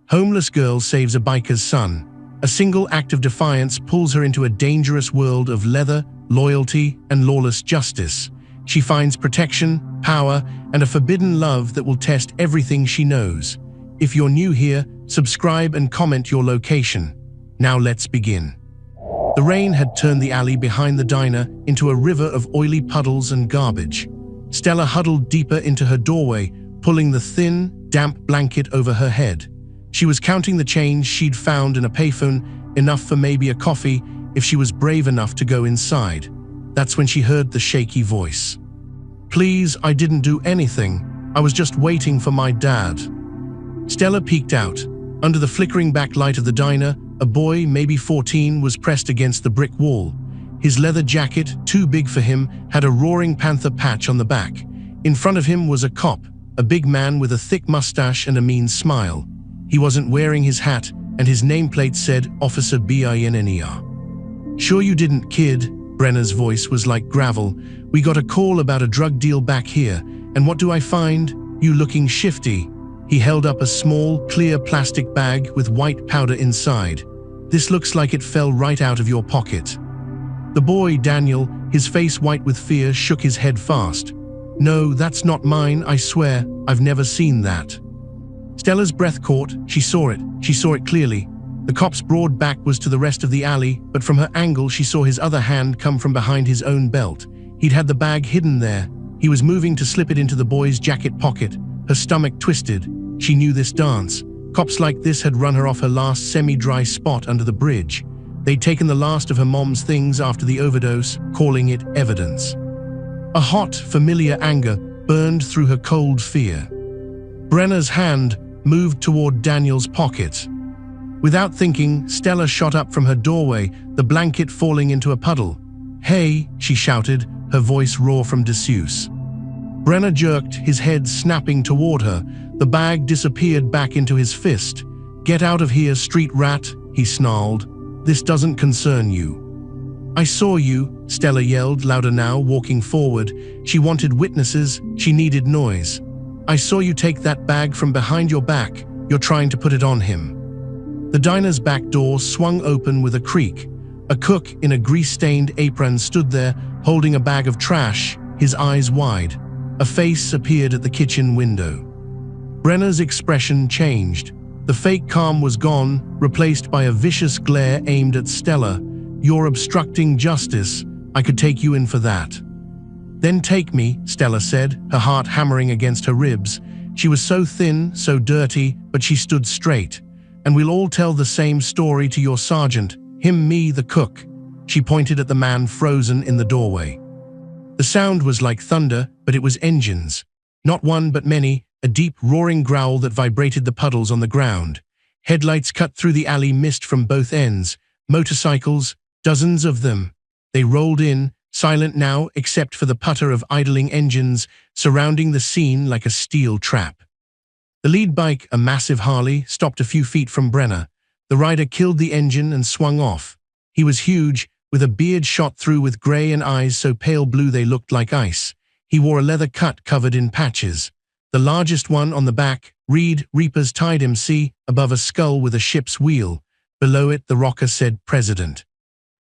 Homeless girl saves a biker's son. A single act of defiance pulls her into a dangerous world of leather, loyalty, and lawless justice. She finds protection, power, and a forbidden love that will test everything she knows. If you're new here, subscribe and comment your location. Now let's begin. The rain had turned the alley behind the diner into a river of oily puddles and garbage. Stella huddled deeper into her doorway, pulling the thin, damp blanket over her head. She was counting the change she'd found in a payphone, enough for maybe a coffee if she was brave enough to go inside. That's when she heard the shaky voice. "Please, I didn't do anything. I was just waiting for my dad." Stella peeked out. Under the flickering backlight of the diner, a boy, maybe 14, was pressed against the brick wall. His leather jacket, too big for him, had a roaring panther patch on the back. In front of him was a cop, a big man with a thick mustache and a mean smile. He wasn't wearing his hat, and his nameplate said Officer BINNER. "Sure you didn't, kid?" Brenner's voice was like gravel. "We got a call about a drug deal back here, and what do I find? You looking shifty." He held up a small, clear plastic bag with white powder inside. "This looks like it fell right out of your pocket." The boy, Daniel, his face white with fear, shook his head fast. "No, that's not mine, I swear. I've never seen that." Stella's breath caught. She saw it clearly. The cop's broad back was to the rest of the alley, but from her angle she saw his other hand come from behind his own belt. He'd had the bag hidden there. He was moving to slip it into the boy's jacket pocket. Her stomach twisted. She knew this dance. Cops like this had run her off her last semi-dry spot under the bridge. They'd taken the last of her mom's things after the overdose, calling it evidence. A hot, familiar anger burned through her cold fear. Brenner's hand moved toward Daniel's pocket. Without thinking, Stella shot up from her doorway, the blanket falling into a puddle. "Hey," she shouted, her voice raw from disuse. Brenner jerked, his head snapping toward her. The bag disappeared back into his fist. "Get out of here, street rat," he snarled. "This doesn't concern you." "I saw you," Stella yelled, louder now, walking forward. She wanted witnesses, she needed noise. "I saw you take that bag from behind your back. You're trying to put it on him." The diner's back door swung open with a creak. A cook in a grease-stained apron stood there, holding a bag of trash, his eyes wide. A face appeared at the kitchen window. Brenner's expression changed. The fake calm was gone, replaced by a vicious glare aimed at Stella. "You're obstructing justice. I could take you in for that." "Then take me," Stella said, her heart hammering against her ribs. She was so thin, so dirty, but she stood straight. "And we'll all tell the same story to your sergeant, him, me, the cook." She pointed at the man frozen in the doorway. The sound was like thunder, but it was engines. Not one, but many, a deep, roaring growl that vibrated the puddles on the ground. Headlights cut through the alley mist from both ends. Motorcycles, dozens of them. They rolled in, silent now except for the putter of idling engines, surrounding the scene like a steel trap. The lead bike, a massive Harley, stopped a few feet from Brenner. The rider killed the engine and swung off. He was huge, with a beard shot through with gray and eyes so pale blue they looked like ice. He wore a leather cut covered in patches. The largest one on the back, read Reaper's Tide MC, above a skull with a ship's wheel. Below it, the rocker said President.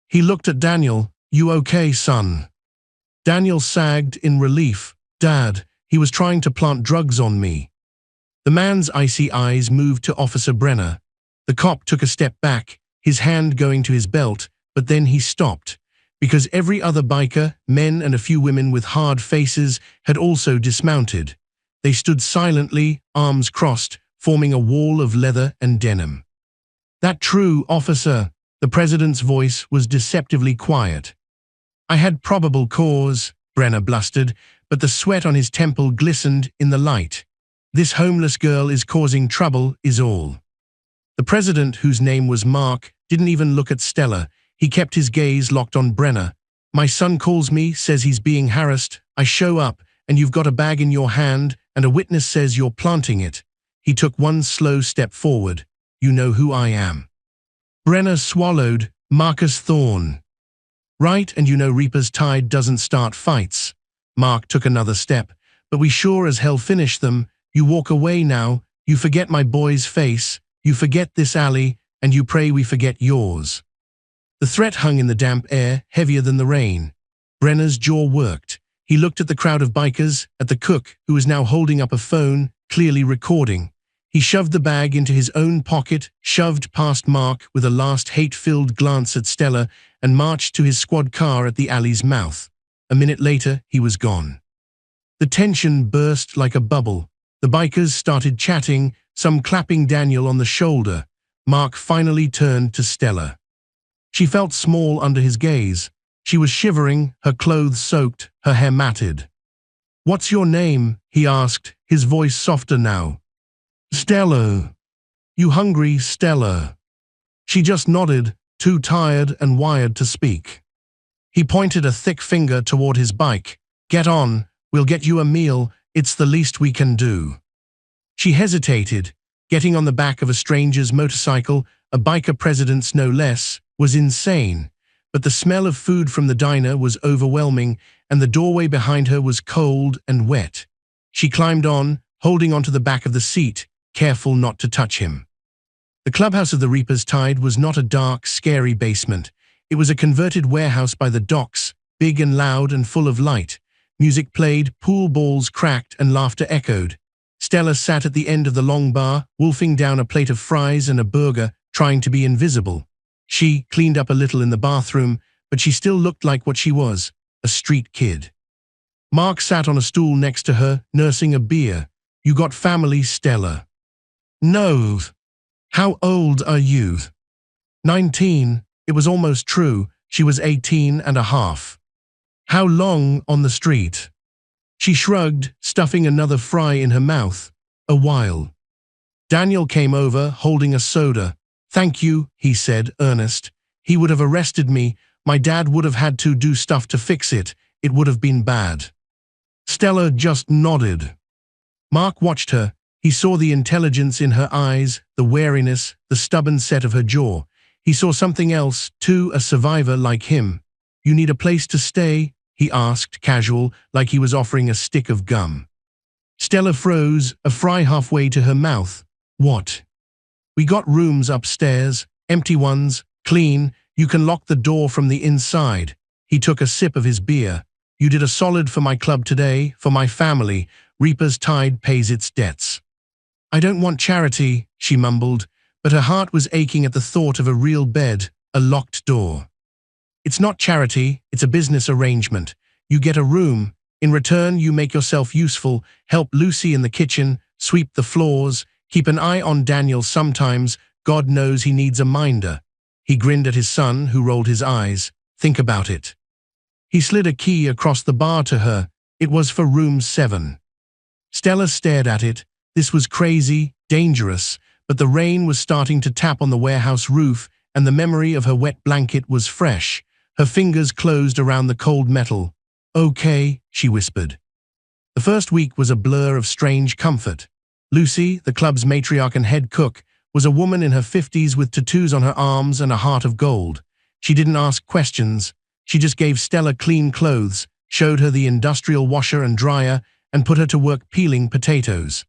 He looked at Daniel. "You okay, son?" Daniel sagged in relief. "Dad, he was trying to plant drugs on me." The man's icy eyes moved to Officer Brenner. The cop took a step back, his hand going to his belt, but then he stopped, because every other biker, men and a few women with hard faces, had also dismounted. They stood silently, arms crossed, forming a wall of leather and denim. "That true, officer?" The president's voice was deceptively quiet. "I had probable cause," Brenner blustered, but the sweat on his temple glistened in the light. "This homeless girl is causing trouble, is all." The president, whose name was Mark, didn't even look at Stella. He kept his gaze locked on Brenner. "My son calls me, says he's being harassed. I show up, and you've got a bag in your hand, and a witness says you're planting it." He took one slow step forward. "You know who I am." Brenner swallowed. "Marcus Thorne." "Right, and you know Reaper's Tide doesn't start fights." Mark took another step. "But we sure as hell finish them. You walk away now. You forget my boy's face. You forget this alley, and you pray we forget yours." The threat hung in the damp air, heavier than the rain. Brenner's jaw worked. He looked at the crowd of bikers, at the cook, who was now holding up a phone, clearly recording. He shoved the bag into his own pocket, shoved past Mark with a last hate-filled glance at Stella, and marched to his squad car at the alley's mouth. A minute later, he was gone. The tension burst like a bubble. The bikers started chatting, some clapping Daniel on the shoulder. Mark finally turned to Stella. She felt small under his gaze. She was shivering, her clothes soaked, her hair matted. "What's your name?" he asked, his voice softer now. "Stella." "You hungry, Stella?" She just nodded, too tired and wired to speak. He pointed a thick finger toward his bike. "Get on, we'll get you a meal, it's the least we can do." She hesitated. Getting on the back of a stranger's motorcycle, a biker president's no less, was insane. But the smell of food from the diner was overwhelming, and the doorway behind her was cold and wet. She climbed on, holding onto the back of the seat, careful not to touch him. The clubhouse of the Reaper's Tide was not a dark, scary basement. It was a converted warehouse by the docks, big and loud and full of light. Music played, pool balls cracked, and laughter echoed. Stella sat at the end of the long bar, wolfing down a plate of fries and a burger, trying to be invisible. She cleaned up a little in the bathroom, but she still looked like what she was, a street kid. Mark sat on a stool next to her, nursing a beer. "You got family, Stella?" "No." "How old are you?" 19. It was almost true. She was 18 and a half. "How long on the street?" She shrugged, stuffing another fry in her mouth. "A while." Daniel came over, holding a soda. "Thank you," he said, earnest. "He would have arrested me. My dad would have had to do stuff to fix it. It would have been bad." Stella just nodded. Mark watched her. He saw the intelligence in her eyes, the wariness, the stubborn set of her jaw. He saw something else, too, a survivor like him. "You need a place to stay?" he asked, casual, like he was offering a stick of gum. Stella froze, a fry halfway to her mouth. "What?" "We got rooms upstairs, empty ones, clean. You can lock the door from the inside." He took a sip of his beer. "You did a solid for my club today, for my family. Reaper's Tide pays its debts." "I don't want charity," she mumbled, but her heart was aching at the thought of a real bed, a locked door. "It's not charity, it's a business arrangement. You get a room. In return, you make yourself useful, help Lucy in the kitchen, sweep the floors, keep an eye on Daniel sometimes. God knows he needs a minder." He grinned at his son, who rolled his eyes. "Think about it." He slid a key across the bar to her. It was for room 7. Stella stared at it. This was crazy, dangerous, but the rain was starting to tap on the warehouse roof, and the memory of her wet blanket was fresh. Her fingers closed around the cold metal. "Okay," she whispered. The first week was a blur of strange comfort. Lucy, the club's matriarch and head cook, was a woman in her 50s with tattoos on her arms and a heart of gold. She didn't ask questions. She just gave Stella clean clothes, showed her the industrial washer and dryer, and put her to work peeling potatoes.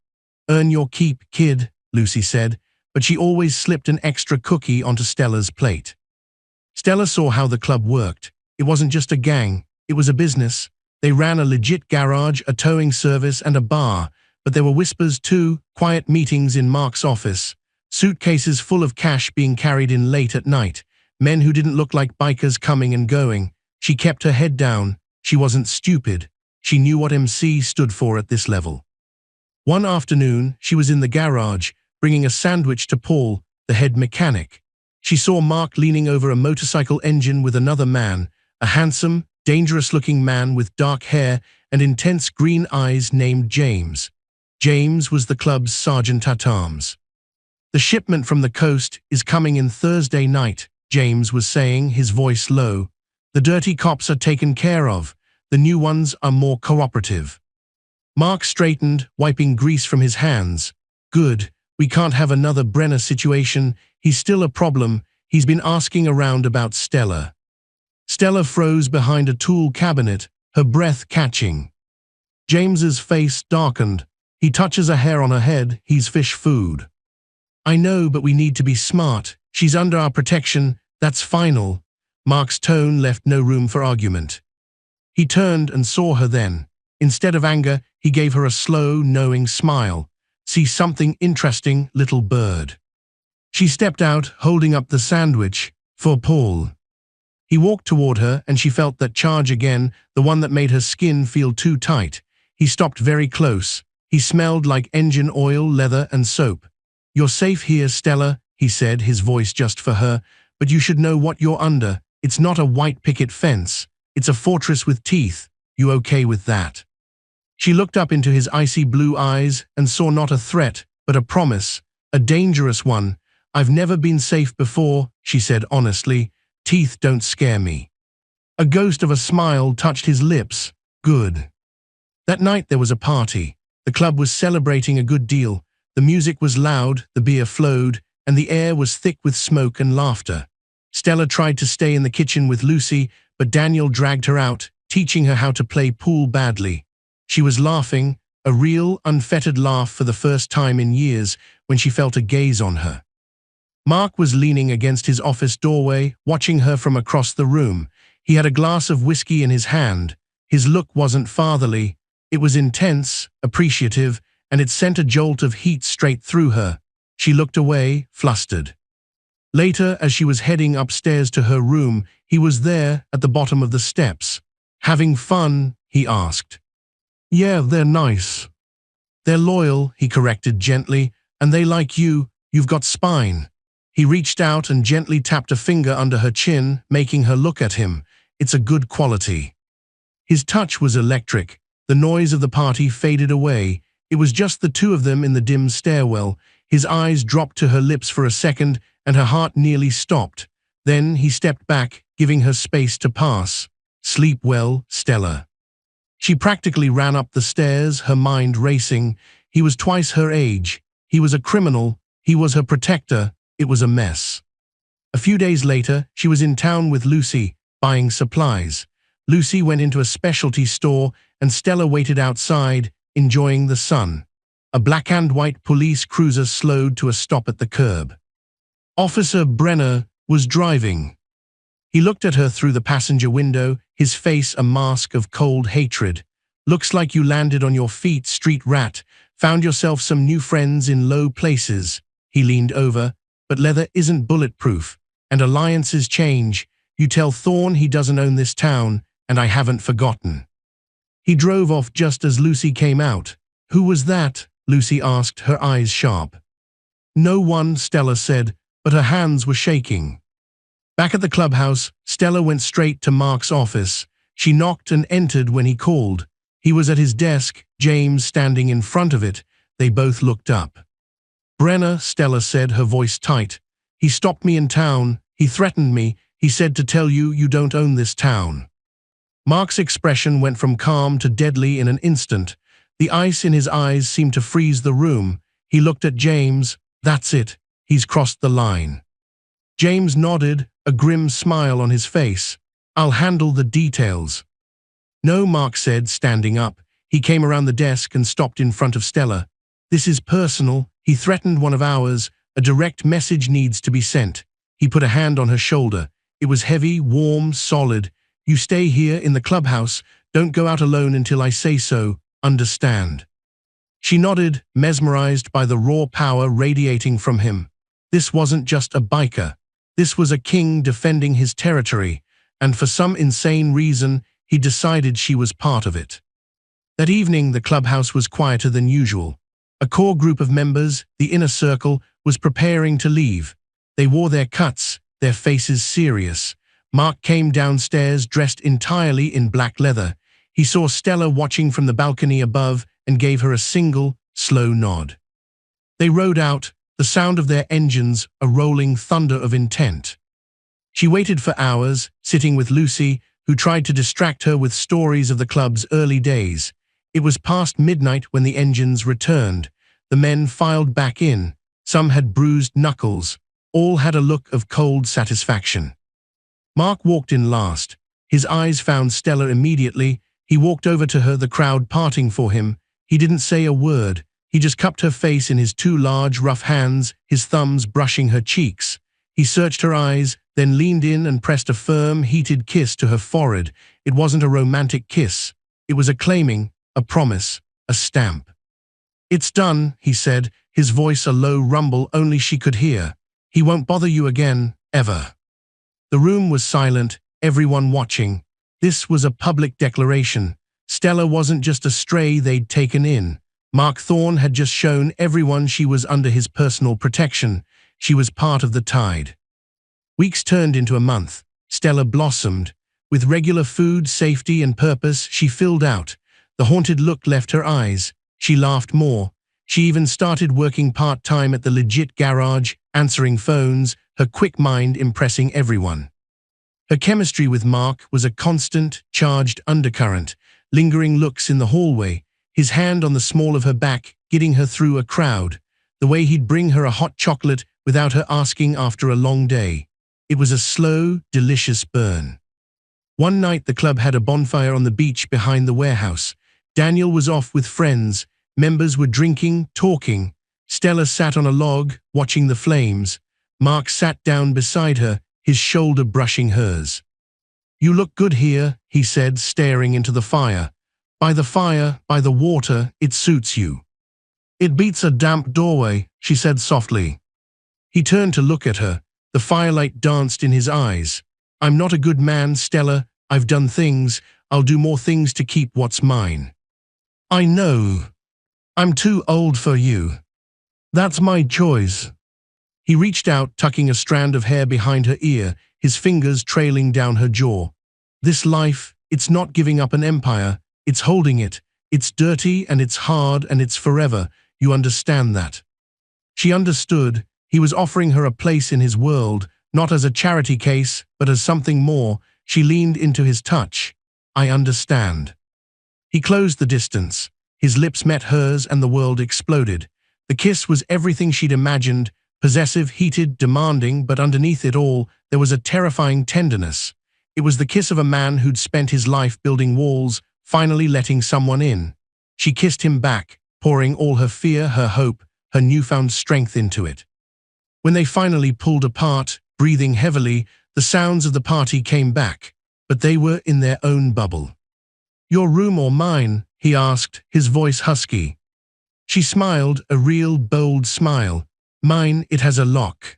"Earn your keep, kid," Lucy said, but she always slipped an extra cookie onto Stella's plate. Stella saw how the club worked. It wasn't just a gang, it was a business. They ran a legit garage, a towing service, and a bar, but there were whispers too, quiet meetings in Mark's office, suitcases full of cash being carried in late at night, men who didn't look like bikers coming and going. She kept her head down. She wasn't stupid. She knew what MC stood for at this level. One afternoon, she was in the garage, bringing a sandwich to Paul, the head mechanic. She saw Mark leaning over a motorcycle engine with another man, a handsome, dangerous-looking man with dark hair and intense green eyes named James. James was the club's sergeant at arms. "The shipment from the coast is coming in Thursday night," James was saying, his voice low. "The dirty cops are taken care of. The new ones are more cooperative." Mark straightened, wiping grease from his hands. "Good. We can't have another Brenner situation. He's still a problem. He's been asking around about Stella." Stella froze behind a tool cabinet, her breath catching. James's face darkened. "He touches a hair on her head, he's fish food." I know, but we need to be smart. She's under our protection. That's final. Mark's tone left no room for argument. He turned and saw her then. Instead of anger, he gave her a slow, knowing smile. See something interesting, little bird. She stepped out, holding up the sandwich for Paul. He walked toward her, and she felt that charge again, the one that made her skin feel too tight. He stopped very close. He smelled like engine oil, leather, and soap. You're safe here, Stella, he said, his voice just for her, but you should know what you're under. It's not a white picket fence. It's a fortress with teeth. You okay with that? She looked up into his icy blue eyes and saw not a threat, but a promise, a dangerous one. I've never been safe before, she said honestly. Teeth don't scare me. A ghost of a smile touched his lips. Good. That night there was a party. The club was celebrating a good deal. The music was loud, the beer flowed, and the air was thick with smoke and laughter. Stella tried to stay in the kitchen with Lucy, but Daniel dragged her out, teaching her how to play pool badly. She was laughing, a real, unfettered laugh for the first time in years, when she felt a gaze on her. Mark was leaning against his office doorway, watching her from across the room. He had a glass of whiskey in his hand. His look wasn't fatherly. It was intense, appreciative, and it sent a jolt of heat straight through her. She looked away, flustered. Later, as she was heading upstairs to her room, he was there, at the bottom of the steps. Having fun? He asked. Yeah, they're nice. They're loyal, he corrected gently, and they like you. You've got spine. He reached out and gently tapped a finger under her chin, making her look at him. It's a good quality. His touch was electric. The noise of the party faded away. It was just the two of them in the dim stairwell. His eyes dropped to her lips for a second, and her heart nearly stopped. Then he stepped back, giving her space to pass. Sleep well, Stella. She practically ran up the stairs, her mind racing. He was twice her age. He was a criminal. He was her protector. It was a mess. A few days later, she was in town with Lucy, buying supplies. Lucy went into a specialty store, and Stella waited outside, enjoying the sun. A black and white police cruiser slowed to a stop at the curb. Officer Brenner was driving. He looked at her through the passenger window, his face a mask of cold hatred. Looks like you landed on your feet, street rat. Found yourself some new friends in low places. He leaned over. But leather isn't bulletproof, and alliances change. You tell Thorne he doesn't own this town, and I haven't forgotten. He drove off just as Lucy came out. Who was that? Lucy asked, her eyes sharp. No one, Stella said, but her hands were shaking. Back at the clubhouse, Stella went straight to Mark's office. She knocked and entered when he called. He was at his desk, James standing in front of it. They both looked up. Brenner, Stella said, her voice tight. He stopped me in town. He threatened me. He said to tell you you don't own this town. Mark's expression went from calm to deadly in an instant. The ice in his eyes seemed to freeze the room. He looked at James. That's it. He's crossed the line. James nodded, a grim smile on his face. I'll handle the details. No, Mark said, standing up. He came around the desk and stopped in front of Stella. This is personal. He threatened one of ours. A direct message needs to be sent. He put a hand on her shoulder. It was heavy, warm, solid. You stay here in the clubhouse. Don't go out alone until I say so. Understand? She nodded, mesmerized by the raw power radiating from him. This wasn't just a biker. This was a king defending his territory, and for some insane reason, he decided she was part of it. That evening, the clubhouse was quieter than usual. A core group of members, the inner circle, was preparing to leave. They wore their cuts, their faces serious. Mark came downstairs dressed entirely in black leather. He saw Stella watching from the balcony above and gave her a single, slow nod. They rode out, the sound of their engines a rolling thunder of intent. She waited for hours, sitting with Lucy, who tried to distract her with stories of the club's early days. It was past midnight when the engines returned. The men filed back in. Some had bruised knuckles. All had a look of cold satisfaction. Mark walked in last. His eyes found Stella immediately. He walked over to her, the crowd parting for him. He didn't say a word. He just cupped her face in his two large, rough hands, his thumbs brushing her cheeks. He searched her eyes, then leaned in and pressed a firm, heated kiss to her forehead. It wasn't a romantic kiss. It was a claiming, a promise, a stamp. "It's done," he said, his voice a low rumble only she could hear. "He won't bother you again, ever." The room was silent, everyone watching. This was a public declaration. Stella wasn't just a stray they'd taken in. Mark Thorne had just shown everyone she was under his personal protection. She was part of the tide. Weeks turned into a month. Stella blossomed. With regular food, safety, and purpose, she filled out. The haunted look left her eyes. She laughed more. She even started working part-time at the legit garage, answering phones, her quick mind impressing everyone. Her chemistry with Mark was a constant, charged undercurrent, lingering looks in the hallway, his hand on the small of her back, getting her through a crowd, the way he'd bring her a hot chocolate without her asking after a long day. It was a slow, delicious burn. One night the club had a bonfire on the beach behind the warehouse. Daniel was off with friends. Members were drinking, talking. Stella sat on a log, watching the flames. Mark sat down beside her, his shoulder brushing hers. "You look good here," he said, staring into the fire. By the water, it suits you." "It beats a damp doorway," she said softly. He turned to look at her. The firelight danced in his eyes. "I'm not a good man, Stella. I've done things. I'll do more things to keep what's mine." "I know. I'm too old for you. That's my choice." He reached out, tucking a strand of hair behind her ear, his fingers trailing down her jaw. "This life, it's not giving up an empire. It's holding it. It's dirty and it's hard and it's forever. You understand that?" She understood. He was offering her a place in his world, not as a charity case, but as something more. She leaned into his touch. "I understand." He closed the distance. His lips met hers and the world exploded. The kiss was everything she'd imagined, possessive, heated, demanding, but underneath it all, there was a terrifying tenderness. It was the kiss of a man who'd spent his life building walls, finally letting someone in. She kissed him back, pouring all her fear, her hope, her newfound strength into it. When they finally pulled apart, breathing heavily, the sounds of the party came back, but they were in their own bubble. "Your room or mine?" he asked, his voice husky. She smiled, a real, bold smile. "Mine, it has a lock."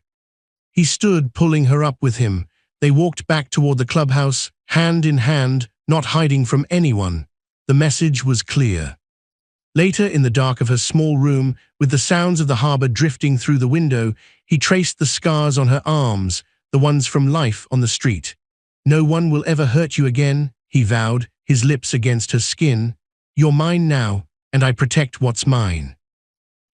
He stood, pulling her up with him. They walked back toward the clubhouse, hand in hand, not hiding from anyone. The message was clear. Later, in the dark of her small room, with the sounds of the harbor drifting through the window, he traced the scars on her arms, the ones from life on the street. "No one will ever hurt you again," he vowed, his lips against her skin. "You're mine now, and I protect what's mine."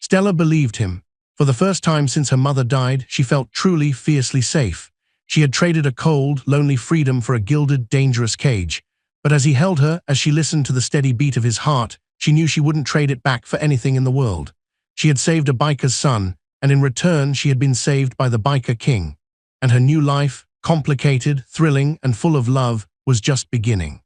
Stella believed him. For the first time since her mother died, she felt truly, fiercely safe. She had traded a cold, lonely freedom for a gilded, dangerous cage. But as he held her, as she listened to the steady beat of his heart, she knew she wouldn't trade it back for anything in the world. She had saved a biker's son, and in return she had been saved by the biker king. And her new life, complicated, thrilling, and full of love, was just beginning.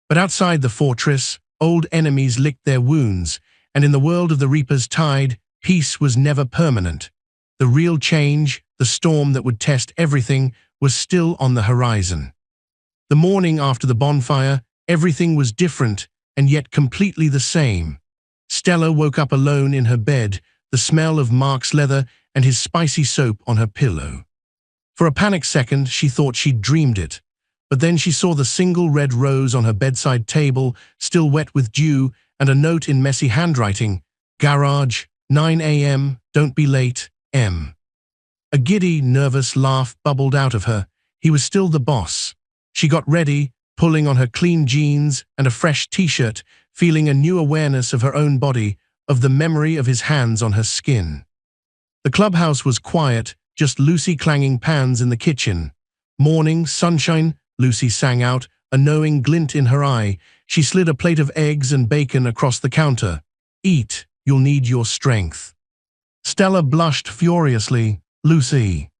But outside the fortress, old enemies licked their wounds, and in the world of the Reaper's tide, peace was never permanent. The real change, the storm that would test everything, was still on the horizon. The morning after the bonfire, everything was different, and yet completely the same. Stella woke up alone in her bed, the smell of Mark's leather and his spicy soap on her pillow. For a panicked second, she thought she'd dreamed it. But then she saw the single red rose on her bedside table, still wet with dew, and a note in messy handwriting. "Garage, 9 a.m., don't be late, M." A giddy, nervous laugh bubbled out of her. He was still the boss. She got ready, pulling on her clean jeans and a fresh t-shirt, feeling a new awareness of her own body, of the memory of his hands on her skin. The clubhouse was quiet, just Lucy clanging pans in the kitchen. "Morning, sunshine," Lucy sang out, a knowing glint in her eye. She slid a plate of eggs and bacon across the counter. "Eat, you'll need your strength." Stella blushed furiously. "Lucy."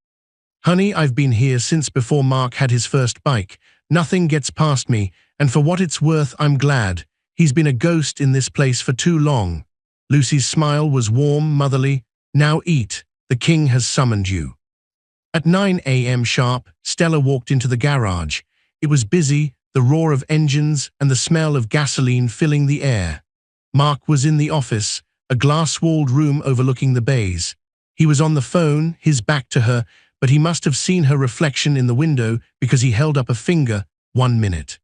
"Honey, I've been here since before Mark had his first bike. Nothing gets past me, and for what it's worth, I'm glad. He's been a ghost in this place for too long." Lucy's smile was warm, motherly. "Now eat. The king has summoned you." At 9 a.m. sharp, Stella walked into the garage. It was busy, the roar of engines and the smell of gasoline filling the air. Mark was in the office, a glass-walled room overlooking the bays. He was on the phone, his back to her, but he must have seen her reflection in the window because he held up a finger. 1 minute.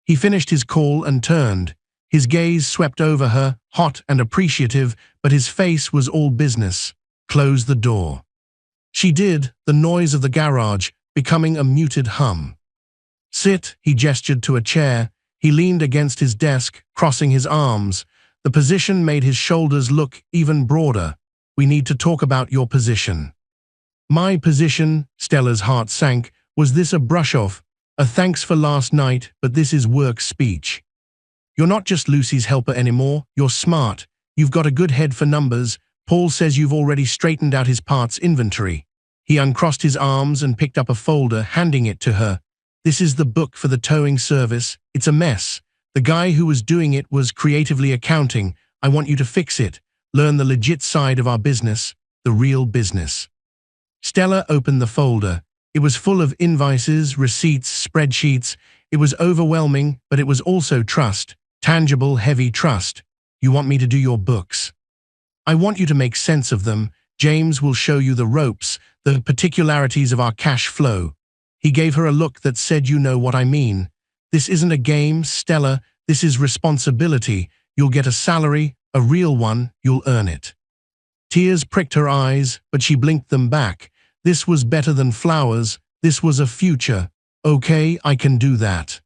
He finished his call and turned. His gaze swept over her, hot and appreciative, but his face was all business. "Close the door." She did, the noise of the garage becoming a muted hum. "Sit," he gestured to a chair. He leaned against his desk, crossing his arms. The position made his shoulders look even broader. "We need to talk about your position." "My position," Stella's heart sank. Was this a brush-off? A thanks for last night, but this is work speech. "You're not just Lucy's helper anymore. You're smart. You've got a good head for numbers. Paul says you've already straightened out his parts inventory." He uncrossed his arms and picked up a folder, handing it to her. "This is the book for the towing service. It's a mess. The guy who was doing it was creatively accounting. I want you to fix it. Learn the legit side of our business, the real business." Stella opened the folder. It was full of invoices, receipts, spreadsheets. It was overwhelming, but it was also trust. Tangible, heavy trust. "You want me to do your books? I want you to make sense of them. James will show you the ropes, the particularities of our cash flow." He gave her a look that said, "You know what I mean. This isn't a game, Stella. This is responsibility. You'll get a salary, a real one. You'll earn it." Tears pricked her eyes, but she blinked them back. This was better than flowers. This was a future. "Okay, I can do that."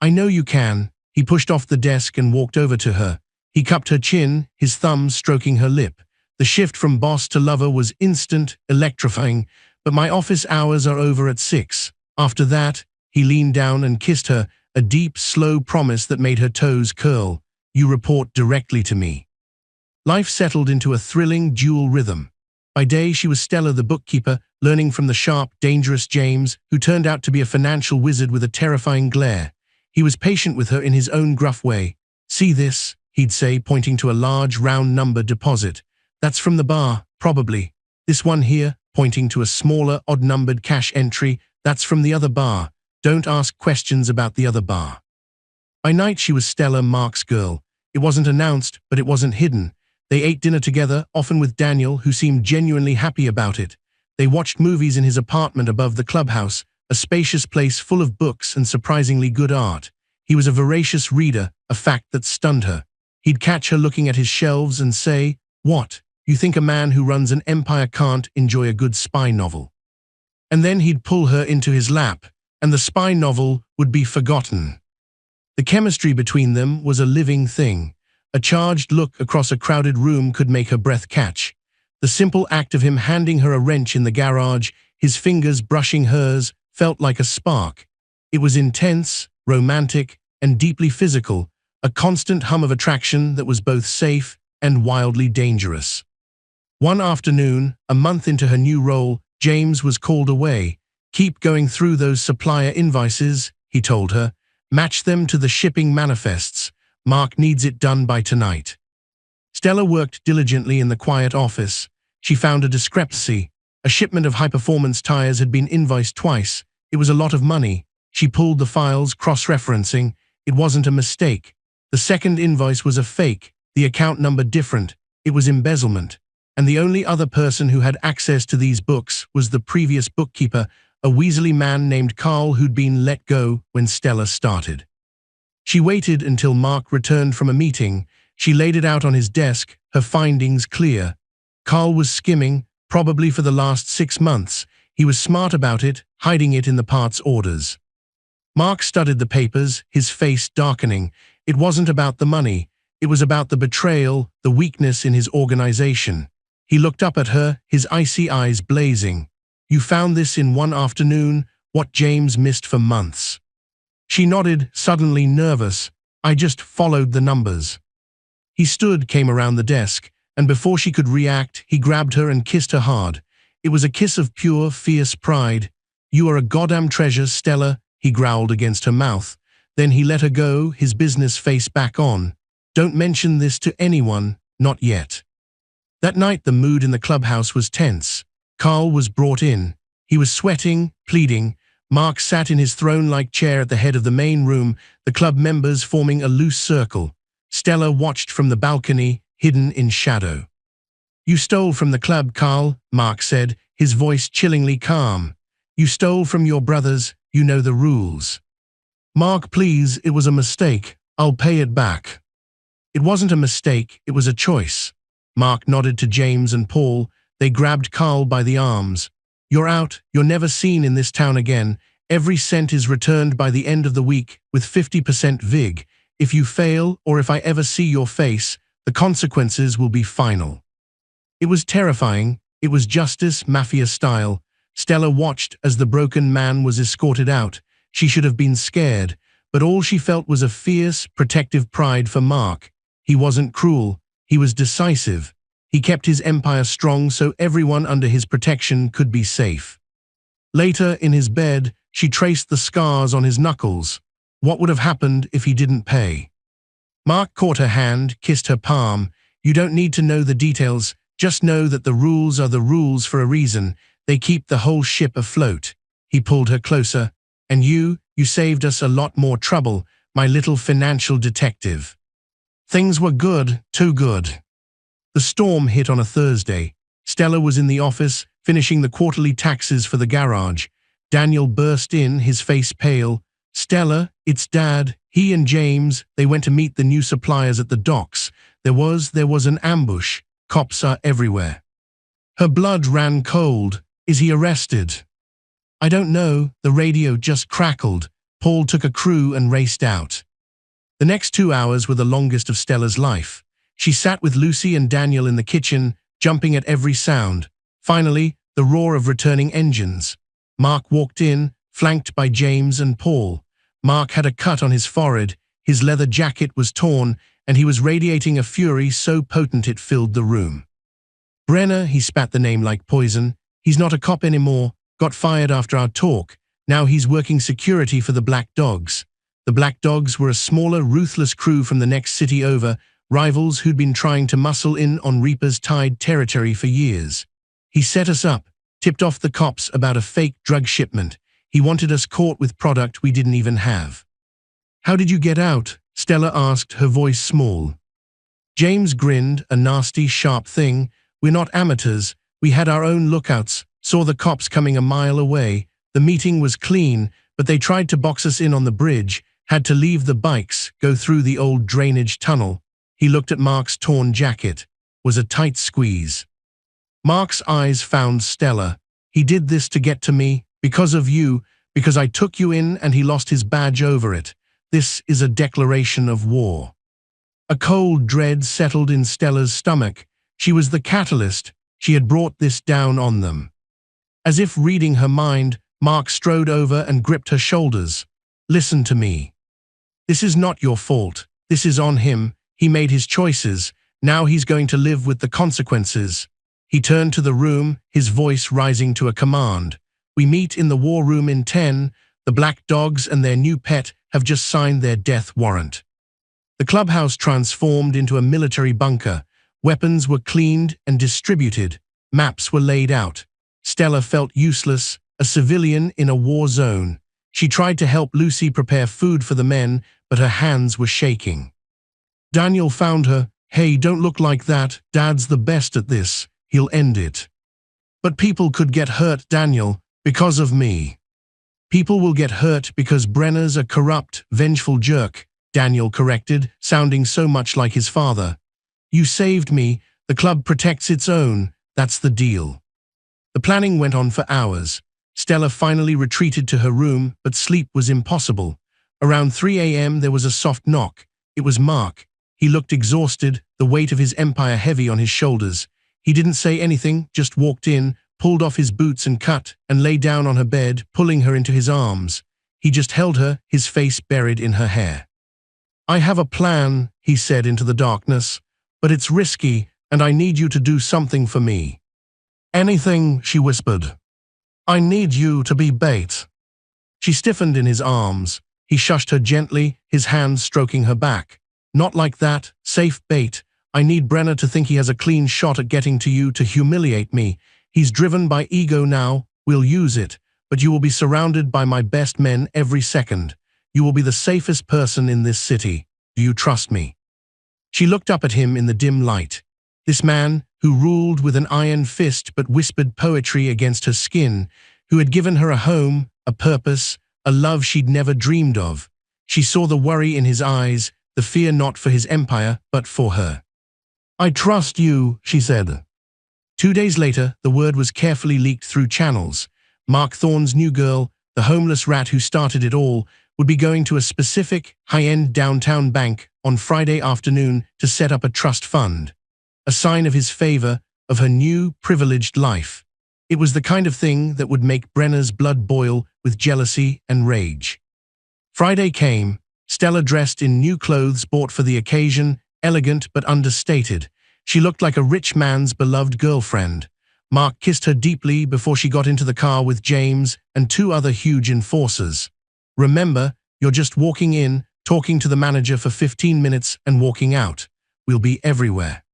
"I know you can." He pushed off the desk and walked over to her. He cupped her chin, his thumbs stroking her lip. The shift from boss to lover was instant, electrifying. "But my office hours are over at 6. After that," he leaned down and kissed her, a deep, slow promise that made her toes curl. "You report directly to me." Life settled into a thrilling, dual rhythm. By day, she was Stella the bookkeeper, learning from the sharp, dangerous James, who turned out to be a financial wizard with a terrifying glare. He was patient with her in his own gruff way. "See this?" he'd say, pointing to a large, round number deposit. "That's from the bar, probably. This one here," pointing to a smaller, odd-numbered cash entry, "that's from the other bar. Don't ask questions about the other bar." By night, she was Stella, Mark's girl. It wasn't announced, but it wasn't hidden. They ate dinner together, often with Daniel, who seemed genuinely happy about it. They watched movies in his apartment above the clubhouse, a spacious place full of books and surprisingly good art. He was a voracious reader, a fact that stunned her. He'd catch her looking at his shelves and say, "What? You think a man who runs an empire can't enjoy a good spy novel?" And then he'd pull her into his lap, and the spy novel would be forgotten. The chemistry between them was a living thing. A charged look across a crowded room could make her breath catch. The simple act of him handing her a wrench in the garage, his fingers brushing hers, felt like a spark. It was intense, romantic, and deeply physical, a constant hum of attraction that was both safe and wildly dangerous. One afternoon, a month into her new role, James was called away. "Keep going through those supplier invoices," he told her. "Match them to the shipping manifests. Mark needs it done by tonight." Stella worked diligently in the quiet office. She found a discrepancy. A shipment of high-performance tires had been invoiced twice. It was a lot of money. She pulled the files, cross-referencing. It wasn't a mistake. The second invoice was a fake, the account number different. It was embezzlement. And the only other person who had access to these books was the previous bookkeeper, a weaselly man named Carl who'd been let go when Stella started. She waited until Mark returned from a meeting. She laid it out on his desk, her findings clear. Carl was skimming, probably for the last 6 months. He was smart about it, hiding it in the parts orders. Mark studied the papers, his face darkening. It wasn't about the money. It was about the betrayal, the weakness in his organization. He looked up at her, his icy eyes blazing. "You found this in one afternoon, what James missed for months." She nodded, suddenly nervous. "I just followed the numbers." He stood, came around the desk, and before she could react, he grabbed her and kissed her hard. It was a kiss of pure, fierce pride. "You are a goddamn treasure, Stella," he growled against her mouth. Then he let her go, his business face back on. "Don't mention this to anyone, not yet. That night the mood in the clubhouse was tense. Carl was brought in. He was sweating, pleading. Mark sat in his throne-like chair at the head of the main room, the club members forming a loose circle. Stella watched from the balcony, hidden in shadow. "You stole from the club, Carl," Mark said, his voice chillingly calm. "You stole from your brothers, you know the rules." "Mark, please, it was a mistake. I'll pay it back." "It wasn't a mistake, it was a choice." Mark nodded to James and Paul. They grabbed Carl by the arms. "You're out, you're never seen in this town again. Every cent is returned by the end of the week, with 50% VIG. If you fail, or if I ever see your face, the consequences will be final." It was terrifying. It was justice, mafia style. Stella watched as the broken man was escorted out. She should have been scared, but all she felt was a fierce, protective pride for Mark. He wasn't cruel. He was decisive. He kept his empire strong so everyone under his protection could be safe. Later, in his bed, she traced the scars on his knuckles. What would have happened if he didn't pay? Mark caught her hand, kissed her palm. "You don't need to know the details. Just know that the rules are the rules for a reason. They keep the whole ship afloat." He pulled her closer. "And you saved us a lot more trouble, my little financial detective." Things were good, too good. The storm hit on a Thursday. Stella was in the office, finishing the quarterly taxes for the garage. Daniel burst in, his face pale. "Stella, it's Dad. He and James, they went to meet the new suppliers at the docks. There was an ambush. Cops are everywhere." Her blood ran cold. "Is he arrested?" "I don't know. The radio just crackled." Paul took a crew and raced out. The next 2 hours were the longest of Stella's life. She sat with Lucy and Daniel in the kitchen, jumping at every sound. Finally, the roar of returning engines. Mark walked in, flanked by James and Paul. Mark had a cut on his forehead, his leather jacket was torn, and he was radiating a fury so potent it filled the room. "Brenner," he spat the name like poison. "He's not a cop anymore, got fired after our talk. Now he's working security for the Black Dogs." The Black Dogs were a smaller, ruthless crew from the next city over, rivals who'd been trying to muscle in on Reaper's Tide territory for years. "He set us up, tipped off the cops about a fake drug shipment. He wanted us caught with product we didn't even have." "How did you get out?" Stella asked, her voice small. James grinned, a nasty, sharp thing. "We're not amateurs. We had our own lookouts, saw the cops coming a mile away. The meeting was clean, but they tried to box us in on the bridge, had to leave the bikes, go through the old drainage tunnel." He looked at Mark's torn jacket. Was a tight squeeze. Mark's eyes found Stella. "He did this to get to me, because of you, because I took you in and he lost his badge over it. This is a declaration of war." A cold dread settled in Stella's stomach. She was the catalyst. She had brought this down on them. As if reading her mind, Mark strode over and gripped her shoulders. "Listen to me. This is not your fault. This is on him. He made his choices. Now he's going to live with the consequences." He turned to the room, his voice rising to a command. "We meet in the war room in 10. The Black Dogs and their new pet have just signed their death warrant." The clubhouse transformed into a military bunker. Weapons were cleaned and distributed. Maps were laid out. Stella felt useless, a civilian in a war zone. She tried to help Lucy prepare food for the men, but her hands were shaking. Daniel found her. "Hey, don't look like that. Dad's the best at this. He'll end it." "But people could get hurt, Daniel, because of me." "People will get hurt because Brenner's a corrupt, vengeful jerk," Daniel corrected, sounding so much like his father. "You saved me. The club protects its own. That's the deal." The planning went on for hours. Stella finally retreated to her room, but sleep was impossible. Around 3 a.m. there was a soft knock. It was Mark. He looked exhausted, the weight of his empire heavy on his shoulders. He didn't say anything, just walked in, pulled off his boots and lay down on her bed, pulling her into his arms. He just held her, his face buried in her hair. "I have a plan," he said into the darkness, "but it's risky, and I need you to do something for me." "Anything," she whispered. "I need you to be bait." She stiffened in his arms. He shushed her gently, his hands stroking her back. "Not like that, safe bait. I need Brenner to think he has a clean shot at getting to you to humiliate me. He's driven by ego now. We'll use it. But you will be surrounded by my best men every second. You will be the safest person in this city. Do you trust me?" She looked up at him in the dim light. This man, who ruled with an iron fist but whispered poetry against her skin, who had given her a home, a purpose, a love she'd never dreamed of. She saw the worry in his eyes, the fear not for his empire, but for her. "I trust you," she said. 2 days later, the word was carefully leaked through channels. Mark Thorne's new girl, the homeless rat who started it all, would be going to a specific, high-end downtown bank on Friday afternoon to set up a trust fund. A sign of his favor, of her new, privileged life. It was the kind of thing that would make Brenner's blood boil with jealousy and rage. Friday came, Stella dressed in new clothes bought for the occasion, elegant but understated. She looked like a rich man's beloved girlfriend. Mark kissed her deeply before she got into the car with James and 2 other huge enforcers. "Remember, you're just walking in, talking to the manager for 15 minutes and walking out. We'll be everywhere."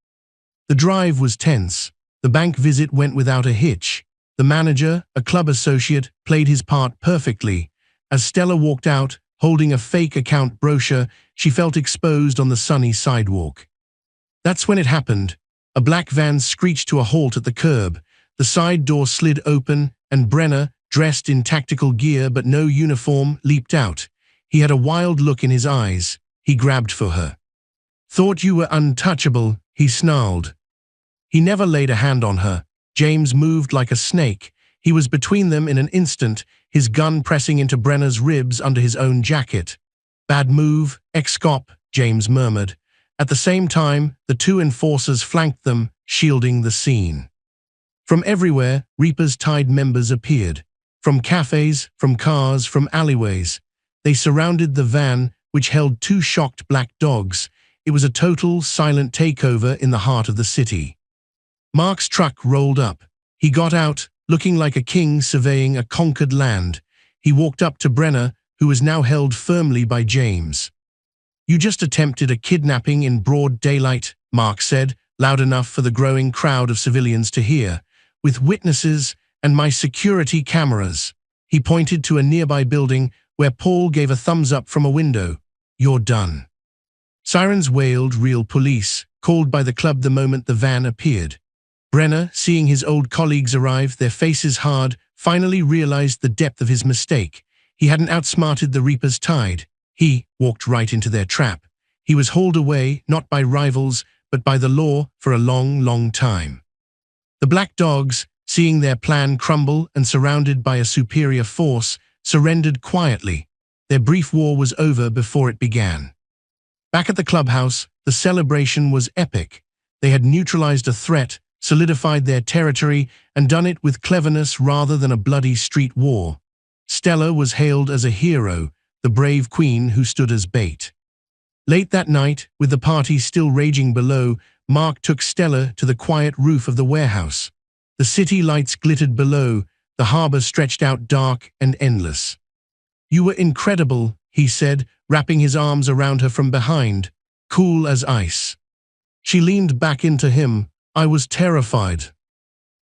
The drive was tense. The bank visit went without a hitch. The manager, a club associate, played his part perfectly. As Stella walked out, holding a fake account brochure, she felt exposed on the sunny sidewalk. That's when it happened. A black van screeched to a halt at the curb. The side door slid open, and Brenner, dressed in tactical gear but no uniform, leaped out. He had a wild look in his eyes. He grabbed for her. "Thought you were untouchable," he snarled. He never laid a hand on her. James moved like a snake. He was between them in an instant, his gun pressing into Brenner's ribs under his own jacket. "Bad move, ex-cop," James murmured. At the same time, the 2 enforcers flanked them, shielding the scene. From everywhere, Reaper's Tide members appeared. From cafes, from cars, from alleyways. They surrounded the van, which held 2 shocked black dogs. It was a total, silent takeover in the heart of the city. Mark's truck rolled up. He got out, looking like a king surveying a conquered land. He walked up to Brenner, who was now held firmly by James. "You just attempted a kidnapping in broad daylight," Mark said, loud enough for the growing crowd of civilians to hear. "With witnesses and my security cameras." He pointed to a nearby building where Paul gave a thumbs up from a window. "You're done." Sirens wailed, real police, called by the club the moment the van appeared. Brenner, seeing his old colleagues arrive, their faces hard, finally realized the depth of his mistake. He hadn't outsmarted the Reaper's Tide. He walked right into their trap. He was hauled away, not by rivals, but by the law for a long, long time. The black dogs, seeing their plan crumble and surrounded by a superior force, surrendered quietly. Their brief war was over before it began. Back at the clubhouse, the celebration was epic. They had neutralized a threat, solidified their territory, and done it with cleverness rather than a bloody street war. Stella was hailed as a hero, the brave queen who stood as bait. Late that night, with the party still raging below, Mark took Stella to the quiet roof of the warehouse. The city lights glittered below, the harbor stretched out dark and endless. "You were incredible," he said, wrapping his arms around her from behind, cool as ice. She leaned back into him. "I was terrified."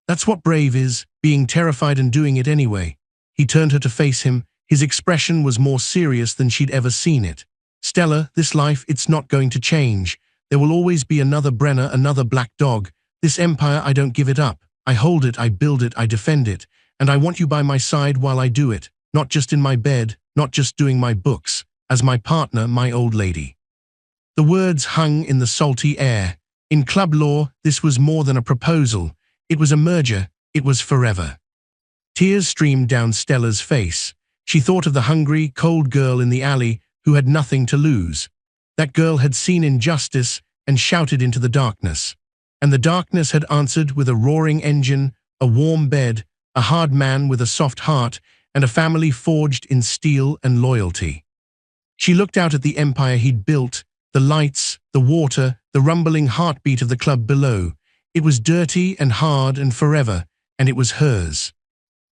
"That's what brave is, being terrified and doing it anyway." He turned her to face him. His expression was more serious than she'd ever seen it. "Stella, this life, it's not going to change. There will always be another Brenner, another black dog. This empire, I don't give it up. I hold it, I build it, I defend it. And I want you by my side while I do it. Not just in my bed, not just doing my books. As my partner, my old lady." The words hung in the salty air. In club law, this was more than a proposal. It was a merger. It was forever. Tears streamed down Stella's face. She thought of the hungry, cold girl in the alley who had nothing to lose. That girl had seen injustice and shouted into the darkness. And the darkness had answered with a roaring engine, a warm bed, a hard man with a soft heart, and a family forged in steel and loyalty. She looked out at the empire he'd built, the lights, the water, the rumbling heartbeat of the club below. It was dirty and hard and forever, and it was hers.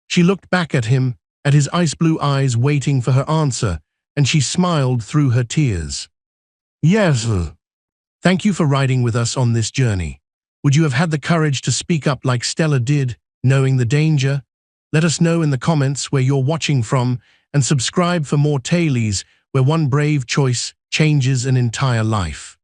She looked back at him, at his ice-blue eyes waiting for her answer, and she smiled through her tears. "Yes, Thank you for riding with us on this journey. Would you have had the courage to speak up like Stella did, knowing the danger? Let us know in the comments where you're watching from, and subscribe for more tailies where one brave choice changes an entire life.